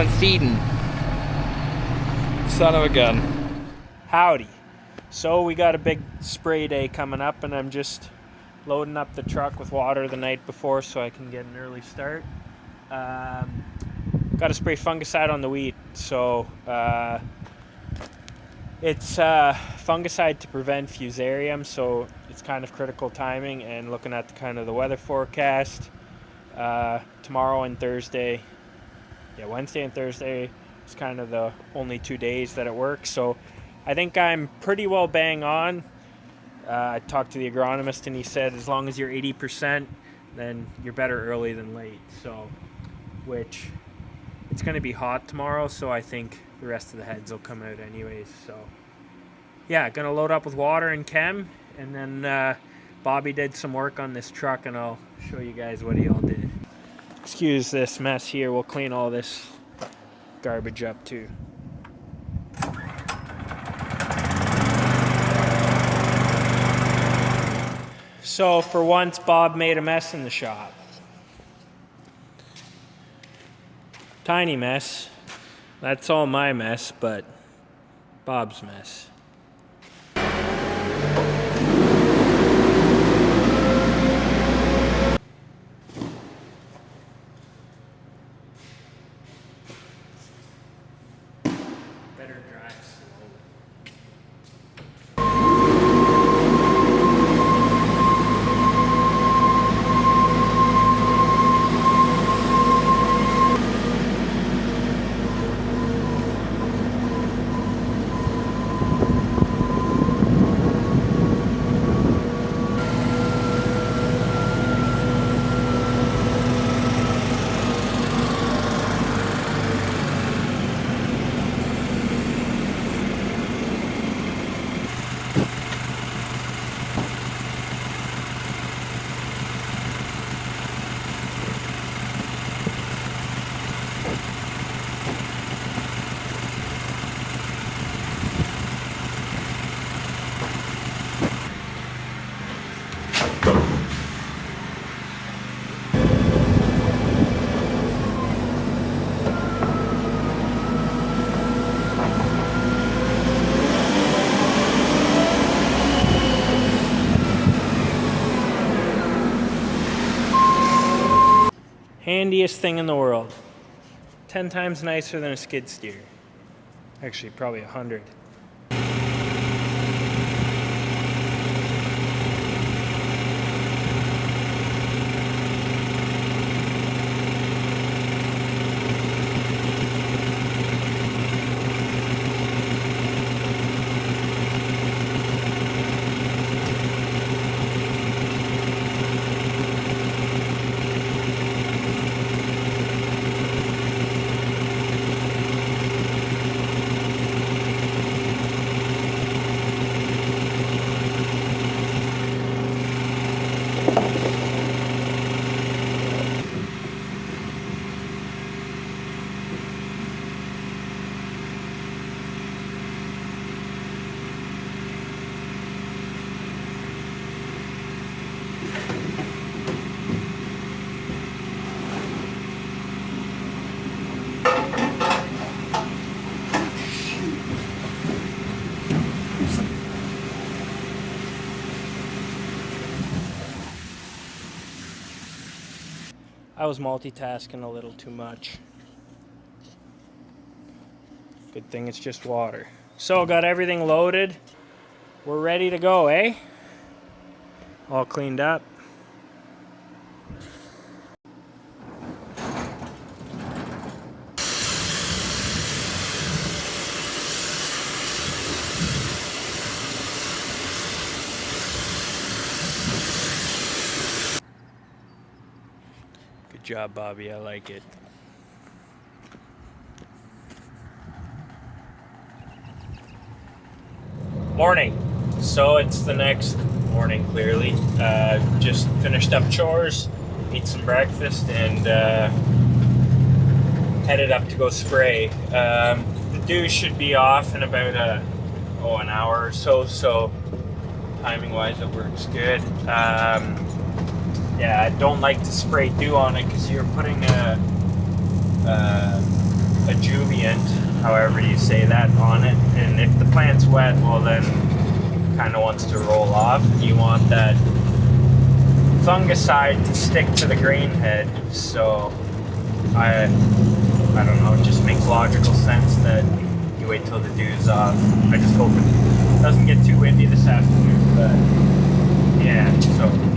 going seeding. Son of a gun. Howdy. So we got a big spray day coming up, and I'm just loading up the truck with water the night before so I can get an early start. Got to spray fungicide on the wheat, so it's fungicide to prevent fusarium, so it's kind of critical timing. And looking at the weather forecast, tomorrow and Thursday, Wednesday and Thursday is kind of the only 2 days that it works. So I think I'm pretty well bang on. I talked to the agronomist and he said as long as you're 80%, then you're better early than late. So, which it's going to be hot tomorrow, so I think the rest of the heads will come out anyways. So yeah, gonna load up with water and chem, and then Bobby did some work on this truck, and I'll show you guys what he all did. Excuse this mess here, we'll clean all this garbage up too. So for once, Bob made a mess in the shop. Tiny mess. That's all my mess, but Bob's mess. Better drive slowly. Handiest thing in the world. 10 times nicer than a skid steer. Actually, probably 100. I was multitasking a little too much. Good thing it's just water. So got everything loaded. We're ready to go, eh? All cleaned up. Good job, Bobby. I like it. Morning. So it's the next morning, clearly. Just finished up chores, ate some breakfast, and headed up to go spray. The dew should be off in about an hour or so, so timing-wise it works good. Yeah, I don't like to spray dew on it because you're putting a adjuvant, however you say that, on it. And if the plant's wet, well then kind of wants to roll off. You want that fungicide to stick to the grain head. So I don't know, it just makes logical sense that you wait till the dew's off. I just hope it doesn't get too windy this afternoon, but yeah, so.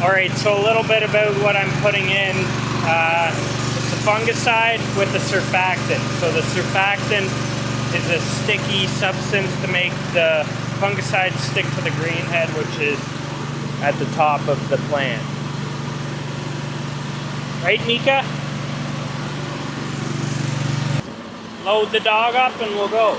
Alright, so a little bit about what I'm putting in. It's a fungicide with a surfactant. So the surfactant is a sticky substance to make the fungicide stick to the green head, which is at the top of the plant. Right, Nika? Load the dog up and we'll go.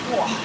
Whoa.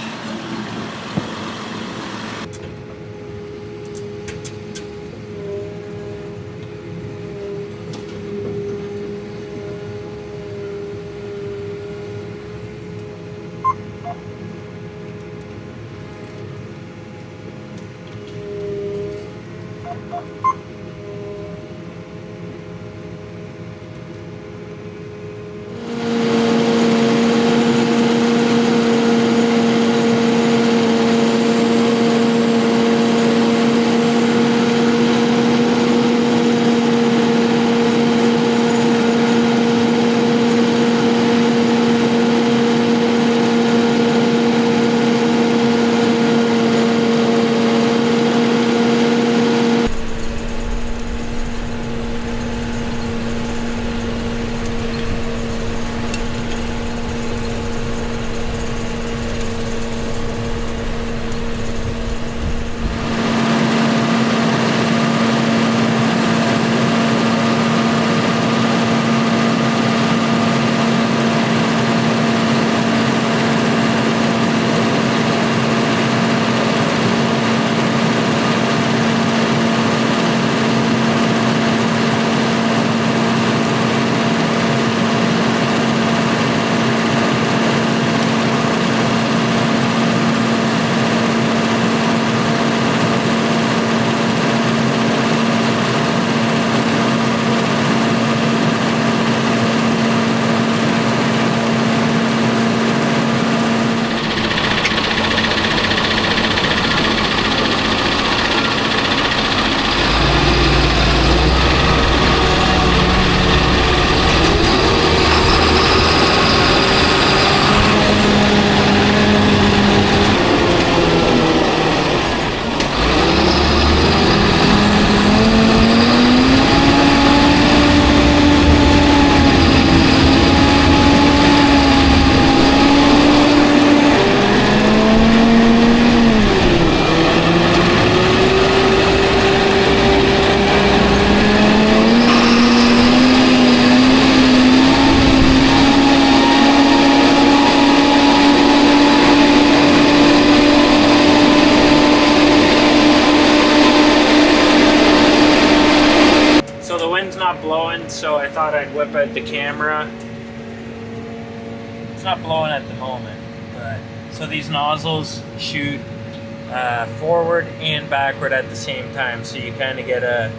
Blowing, so I thought I'd whip out the camera. It's not blowing at the moment, but So these nozzles shoot forward and backward at the same time, so you kind of get a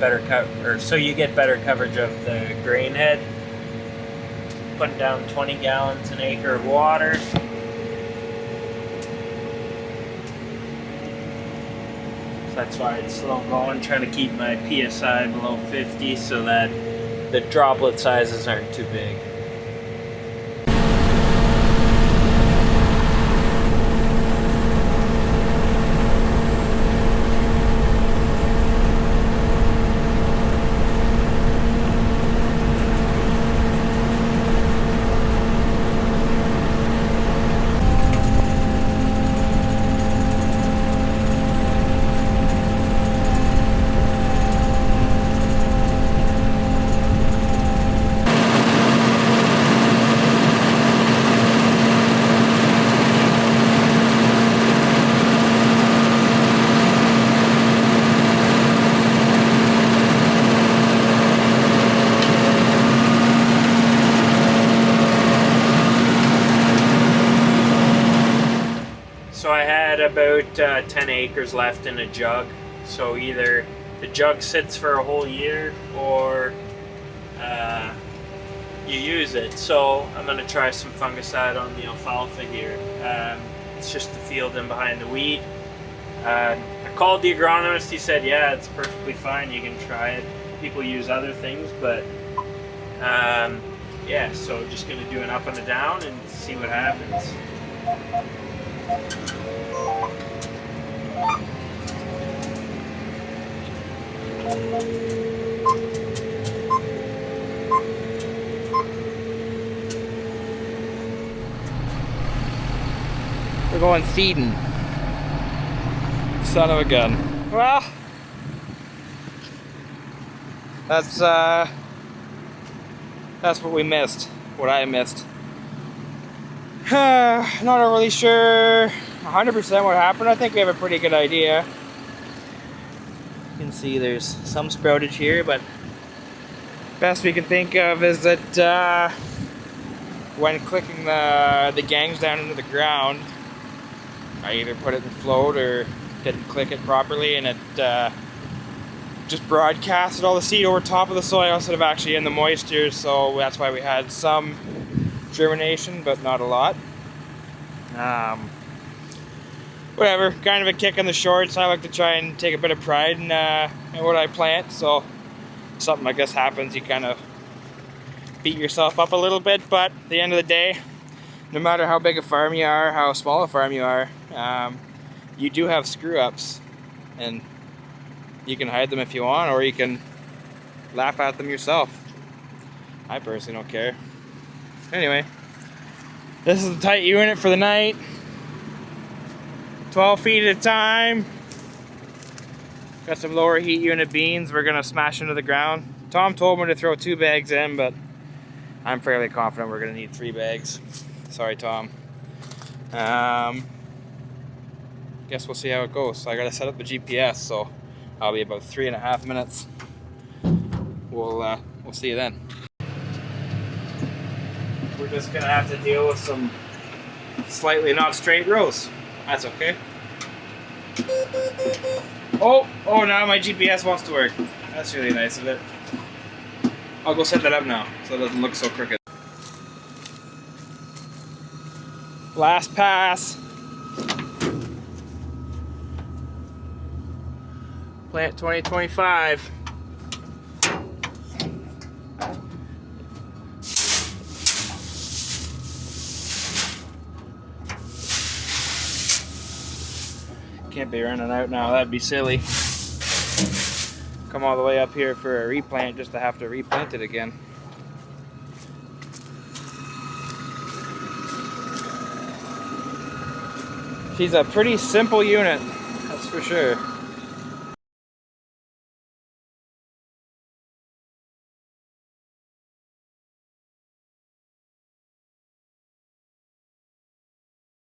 better you get better coverage of the grain head. Putting down 20 gallons an acre of water. That's why it's slow going, trying to keep my PSI below 50 so that the droplet sizes aren't too big. So I had about 10 acres left in a jug. So either the jug sits for a whole year or you use it. So I'm going to try some fungicide on the alfalfa here. It's just the field in behind the wheat. I called the agronomist. He said, yeah, it's perfectly fine. You can try it. People use other things, but yeah, so just going to do an up and a down and see what happens. We're going seeding. Son of a gun. Well, that's what we missed. What I missed. Not really sure 100% what happened. I think we have a pretty good idea. You can see there's some sproutage here, but best we can think of is that when clicking the gangs down into the ground, I either put it in float or didn't click it properly, and it just broadcasted all the seed over top of the soil instead of actually in the moisture. So that's why we had some germination, but not a lot. Whatever, kind of a kick in the shorts. I like to try and take a bit of pride in what I plant, so something like this happens, you kind of beat yourself up a little bit, but at the end of the day, no matter how big a farm you are, how small a farm you are, you do have screw-ups, and you can hide them if you want, or you can laugh at them yourself. I personally don't care. Anyway, this is a tight unit for the night. 12 feet at a time. Got some lower heat unit beans we're gonna smash into the ground. Tom told me to throw 2 bags in, but I'm fairly confident we're gonna need 3 bags. Sorry, Tom. Guess we'll see how it goes. So I gotta set up the GPS, so I'll be about 3.5 minutes. We'll see you then. We're just gonna have to deal with some slightly not straight rows. That's okay. Oh, now my GPS wants to work. That's really nice of it. I'll go set that up now so it doesn't look so crooked. Last pass. Plant 2025. Can't be running out now, that'd be silly. Come all the way up here for a replant just to have to replant it again. She's a pretty simple unit, that's for sure.